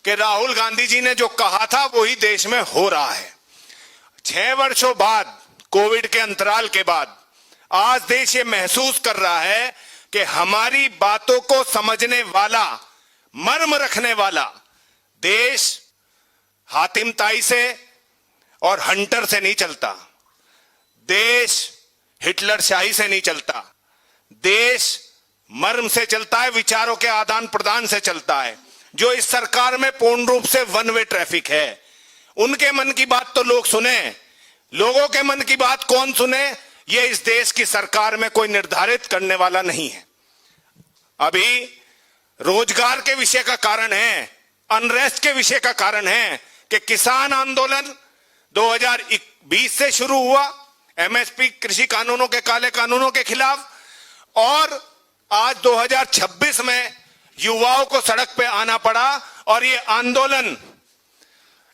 कि राहुल गांधी जी ने जो कहा था वही देश में हो रहा है। 6 वर्षों बाद, कोविड के अंतराल के बाद, आज देश ये महसूस कर रहा है कि हमारी बातों को समझने वाला, मर्म रखने वाला देश हातिम ताई से और हंटर से नहीं चलता। देश हिटलर शाही से नहीं चलता। देश मर्म से चलता है, विचारों के आदान प्रदान से चलता है। जो इस सरकार में पूर्ण रूप से वन वे ट्रैफिक है, उनके मन की बात तो लोग सुने, लोगों के मन की बात कौन सुने, ये इस देश की सरकार में कोई निर्धारित करने वाला नहीं है। अभी रोजगार के विषय का कारण है, अनरेस्ट के विषय का कारण है कि किसान आंदोलन 2020 से शुरू हुआ, एमएसपी कृषि कानूनों के, काले कानूनों के खिलाफ, और आज 2026 में युवाओं को सड़क पे आना पड़ा। और ये आंदोलन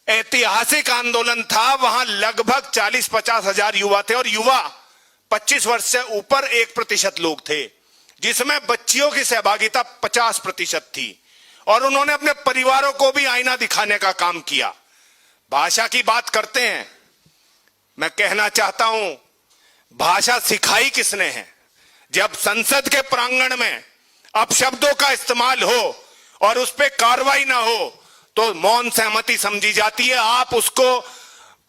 ऐतिहासिक आंदोलन था। वहां लगभग 40-50 हजार युवा थे, और युवा 25 वर्ष से ऊपर 1% लोग थे, जिसमें बच्चियों की सहभागिता 50% थी। और उन्होंने अपने परिवारों को भी आईना दिखाने का काम किया। भाषा की बात करते हैं, मैं कहना चाहता हूं, भाषा सिखाई किसने है? जब संसद के प्रांगण में अपशब्दों का इस्तेमाल हो और उस पर कार्रवाई ना हो तो मौन सहमति समझी जाती है। आप उसको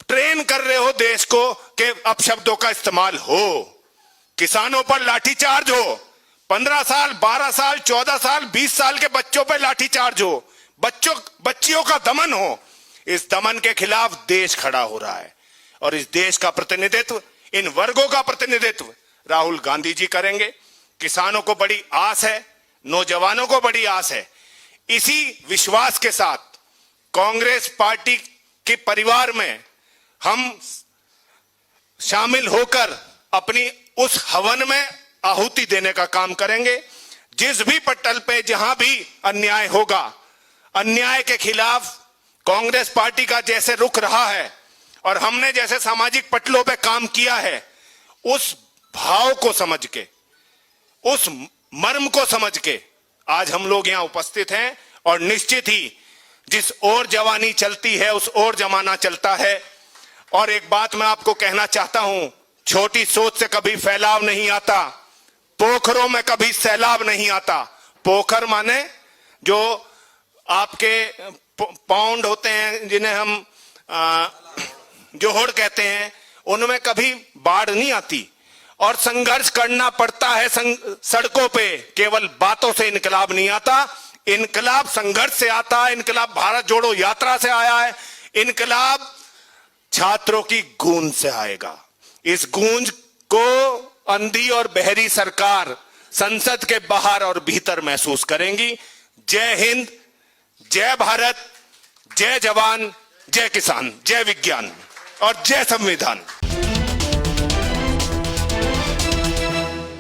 ट्रेन कर रहे हो देश को कि अपशब्दों का इस्तेमाल हो। किसानों पर लाठीचार्ज हो, 15 साल, 12 साल, 14 साल, 20 साल के बच्चों पर लाठीचार्ज हो, बच्चियों का दमन हो। इस दमन के खिलाफ देश खड़ा हो रहा है, और इस देश का प्रतिनिधित्व, इन वर्गों का प्रतिनिधित्व राहुल गांधी जी करेंगे। किसानों को बड़ी आस है, नौजवानों को बड़ी आस है। इसी विश्वास के साथ कांग्रेस पार्टी के परिवार में हम शामिल होकर अपनी उस हवन में आहुति देने का काम करेंगे। जिस भी पटल पे जहां भी अन्याय होगा, अन्याय के खिलाफ कांग्रेस पार्टी का जैसे रुख रहा है और हमने जैसे सामाजिक पटलों पे काम किया है, उस भाव को समझ के, उस मर्म को समझ के आज हम लोग यहां उपस्थित हैं। और निश्चित ही जिस ओर जवानी चलती है उस ओर जमाना चलता है। और एक बात मैं आपको कहना चाहता हूं, छोटी सोच से कभी फैलाव नहीं आता, पोखरों में कभी सैलाब नहीं आता। पोखर माने जो आपके पाउंड होते हैं, जिन्हें हम जोहड़ कहते हैं, उनमें कभी बाढ़ नहीं आती। और संघर्ष करना पड़ता है सड़कों पे, केवल बातों से इनकलाब नहीं आता। इनकलाब संघर्ष से आता है। इनकलाब भारत जोड़ो यात्रा से आया है। इनकलाब छात्रों की गूंज से आएगा। इस गूंज को अंधी और बहरी सरकार संसद के बाहर और भीतर महसूस करेंगी। जय हिंद, जय भारत, जय जवान, जय किसान, जय विज्ञान और जय संविधान।